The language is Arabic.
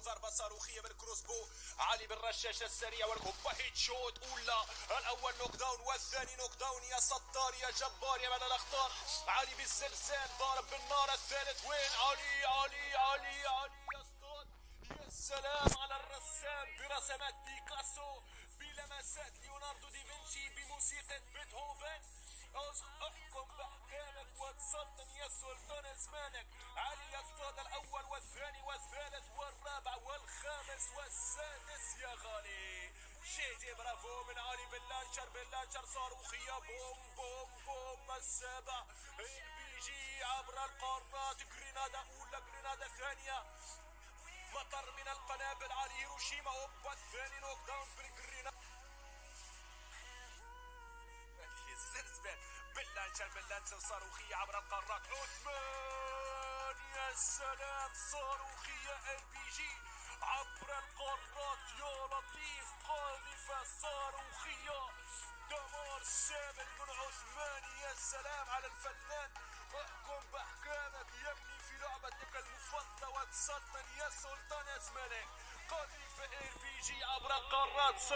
ضربة صاروخية من كروسبو. علي بالرشاشة السريع والكوبا هيت شوت أولى. الأول نوك داون والثاني نوك داون. يا ستار يا جبار يا من الأخطار. علي بالزلزال ضارب بالنار. الثالث وين؟ علي علي علي علي يا اسطى. يا سلام على الرسام برسمات بيكاسو بلمسات ليوناردو دافنشي بموسيقى بيتهوفن. احكم باحكامك وتسلطن يا سلطان زمانك. علي يصطاد الاول والثاني والثالث والرابع والخامس والسادس يا غالي. جي برافو من علي باللانشر صاروخية بوم بوم بوم. السابع البي جي عبر القارات. جرينادا اولى جرينادا ثانية. مطر من القنابل على هيروشيما. اوبا الثاني نوك داون بالجرينادا. الزلزال باللانشر صاروخية عبر القارات. عثمان يا سلام صاروخية البي جي عبر القارات. يا لطيف قاذفة صاروخية دمار شامل من عثمان. يا سلام على الفنان. احكم باحكامك يا ابني في لعبتك المفضلة وتسلطن يا سلطان زمانك. قاذفة البي جي عبر القارات.